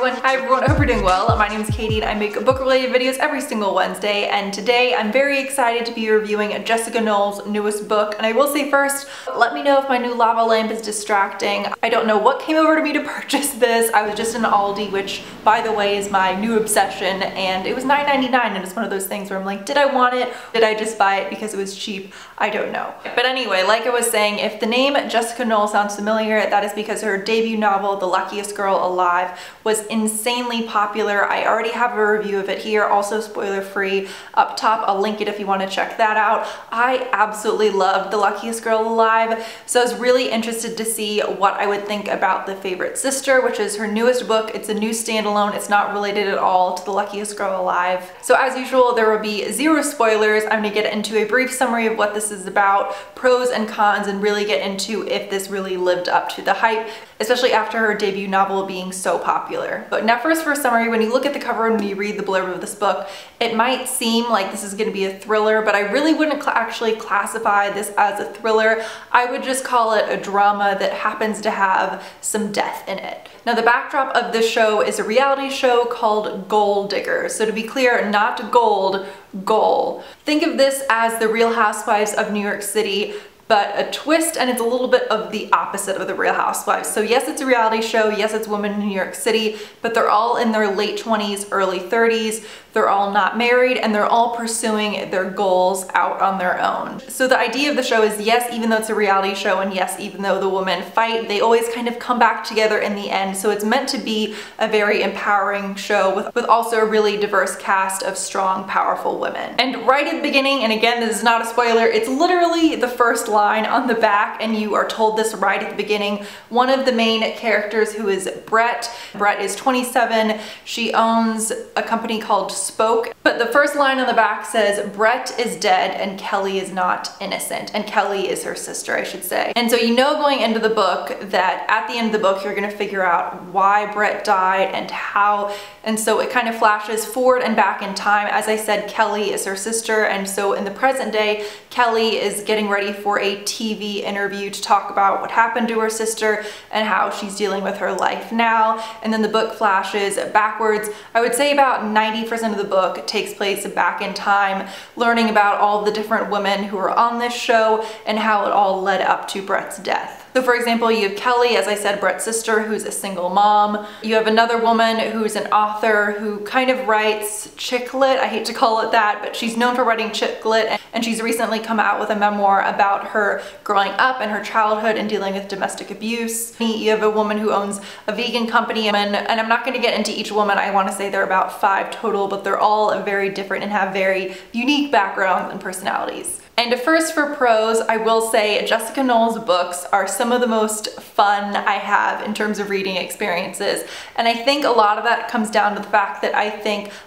Hi everyone, I hope you're doing well. My name is Katie and I make book-related videos every single Wednesday, and today I'm very excited to be reviewing Jessica Knoll's newest book. And I will say first, let me know if my new lava lamp is distracting. I don't know what came over to me to purchase this. I was just in Aldi, which by the way is my new obsession, and it was $9.99, and it's one of those things where I'm like, did I want it? Did I just buy it because it was cheap? I don't know. But anyway, like I was saying, if the name Jessica Knoll sounds familiar, that is because her debut novel, The Luckiest Girl Alive, was insanely popular. I already have a review of it here, also spoiler free. Up top, I'll link it if you want to check that out. I absolutely loved The Luckiest Girl Alive, so I was really interested to see what I would think about The Favorite Sister, which is her newest book. It's a new standalone. It's not related at all to The Luckiest Girl Alive. So as usual, there will be zero spoilers. I'm going to get into a brief summary of what this is about, pros and cons, and really get into if this really lived up to the hype, especially after her debut novel being so popular. But now first for a summary, when you look at the cover and when you read the blurb of this book, it might seem like this is going to be a thriller, but I really wouldn't actually classify this as a thriller. I would just call it a drama that happens to have some death in it. Now the backdrop of this show is a reality show called Gold Diggers. So to be clear, not gold, goal. Think of this as the Real Housewives of New York City, but a twist, and it's a little bit of the opposite of the Real Housewives. So yes, it's a reality show, yes, it's women in New York City, but they're all in their late 20s, early 30s. They're all not married, and they're all pursuing their goals out on their own. So the idea of the show is, yes, even though it's a reality show, and yes, even though the women fight, they always kind of come back together in the end. So it's meant to be a very empowering show with also a really diverse cast of strong, powerful women. And right at the beginning, and again, this is not a spoiler, it's literally the first line on the back, and you are told this right at the beginning. One of the main characters, who is Brett is 27. She owns a company called Spoke, but the first line on the back says Brett is dead and Kelly is not innocent, and Kelly is her sister, I should say. And so you know going into the book that at the end of the book you're going to figure out why Brett died and how, and so it kind of flashes forward and back in time. As I said, Kelly is her sister, and so in the present day Kelly is getting ready for a TV interview to talk about what happened to her sister and how she's dealing with her life now. And then the book flashes backwards. I would say about 90% of the book takes place back in time, learning about all the different women who are on this show and how it all led up to Brett's death. So for example, you have Kelly, as I said, Brett's sister, who's a single mom. You have another woman who's an author who kind of writes chick lit. I hate to call it that, but she's known for writing chick lit, and she's recently come out with a memoir about her growing up and her childhood and dealing with domestic abuse. You have a woman who owns a vegan company, and I'm not going to get into each woman. I want to say there are about 5 total, but they're all very different and have very unique backgrounds and personalities. And first for pros, I will say Jessica Knoll's books are some of the most fun I have in terms of reading experiences. And I think a lot of that comes down to the fact that I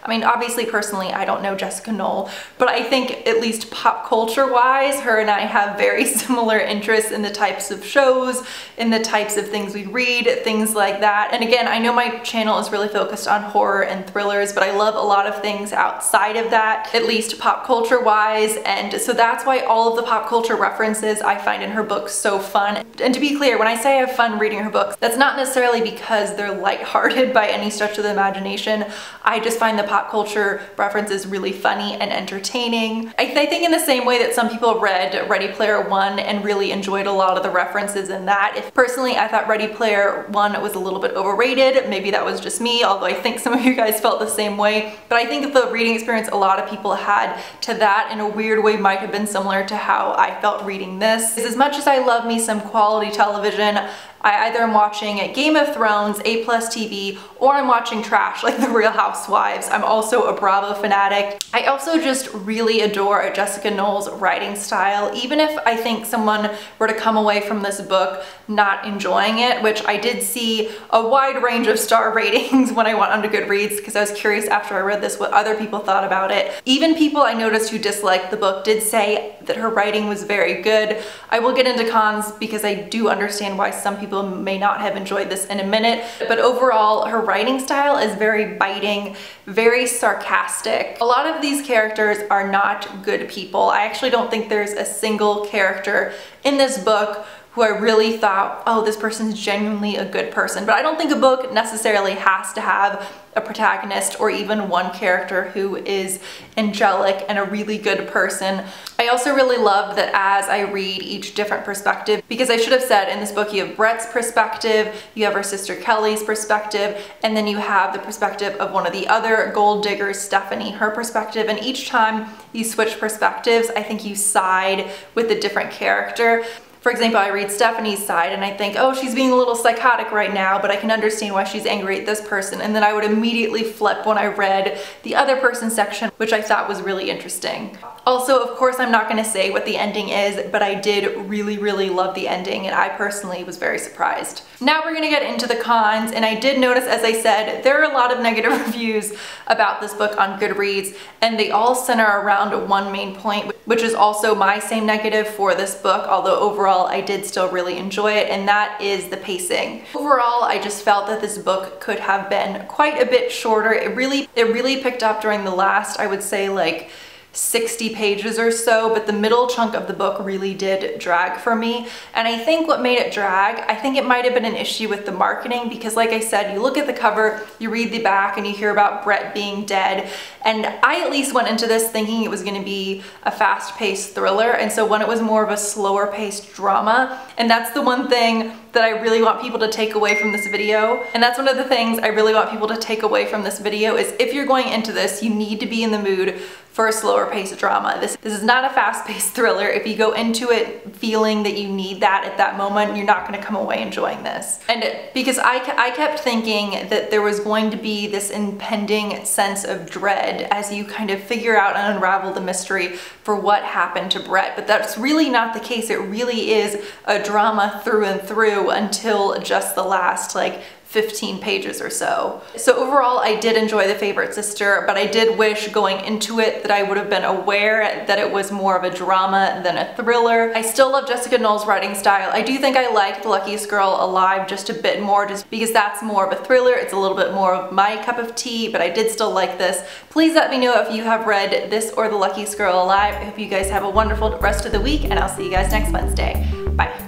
mean, obviously personally, I don't know Jessica Knoll, but I think at least pop culture wise, her and I have very similar interests in the types of shows, in the types of things we read, things like that. And again, I know my channel is really focused on horror and thrillers, but I love a lot of things outside of that, at least pop culture wise. And so that's why all of the pop culture references I find in her books so fun. And to be clear, when I say I have fun reading her books, that's not necessarily because they're lighthearted by any stretch of the imagination. I just find the pop culture references really funny and entertaining. I think in the same way that some people read Ready Player One and really enjoyed a lot of the references in that. If personally I thought Ready Player One was a little bit overrated, maybe that was just me, although I think some of you guys felt the same way. But I think the reading experience a lot of people had to that in a weird way might have been similar to how I felt reading this. As much as I love me some quality television, I either am watching Game of Thrones, A+ TV, or I'm watching trash like The Real Housewives. I'm also a Bravo fanatic. I also just really adore Jessica Knoll's writing style, even if I think someone were to come away from this book not enjoying it, which I did see a wide range of star ratings when I went onto Goodreads because I was curious after I read this what other people thought about it. Even people I noticed who disliked the book did say that her writing was very good. I will get into cons because I do understand why some people may not have enjoyed this in a minute, but overall her writing style is very biting, very sarcastic. A lot of these characters are not good people. I actually don't think there's a single character in this book who I really thought, oh, this person's genuinely a good person. But I don't think a book necessarily has to have a protagonist or even one character who is angelic and a really good person. I also really loved that as I read each different perspective, because I should have said in this book you have Brett's perspective, you have her sister Kelly's perspective, and then you have the perspective of one of the other gold diggers, Stephanie, her perspective, and each time you switch perspectives, I think you side with a different character. For example, I read Stephanie's side and I think, oh, she's being a little psychotic right now, but I can understand why she's angry at this person. And then I would immediately flip when I read the other person's section, which I thought was really interesting. Also, of course, I'm not going to say what the ending is, but I did really, really love the ending, and I personally was very surprised. Now we're going to get into the cons, and I did notice, as I said, there are a lot of negative reviews about this book on Goodreads, and they all center around one main point, which is also my same negative for this book, although overall I did still really enjoy it, and that is the pacing. Overall, I just felt that this book could have been quite a bit shorter. It really picked up during the last, I would say, like 60 pages or so, but the middle chunk of the book really did drag for me. And I think what made it drag, I think it might have been an issue with the marketing, because like I said, you look at the cover, you read the back, and you hear about Brett being dead. And I at least went into this thinking it was going to be a fast-paced thriller, and so when it was more of a slower-paced drama, and that's the one thing that I really want people to take away from this video. And that's one of the things I really want people to take away from this video is if you're going into this, you need to be in the mood for a slower paced drama. This is not a fast-paced thriller. If you go into it feeling that you need that at that moment, you're not gonna come away enjoying this. And because I kept thinking that there was going to be this impending sense of dread as you kind of figure out and unravel the mystery for what happened to Brett, but that's really not the case. It really is a drama through and through until just the last like 15 pages or so. So overall, I did enjoy The Favorite Sister, but I did wish going into it that I would have been aware that it was more of a drama than a thriller. I still love Jessica Knoll's writing style. I do think I liked The Luckiest Girl Alive just a bit more, just because that's more of a thriller. It's a little bit more of my cup of tea, but I did still like this. Please let me know if you have read this or The Luckiest Girl Alive. I hope you guys have a wonderful rest of the week, and I'll see you guys next Wednesday. Bye.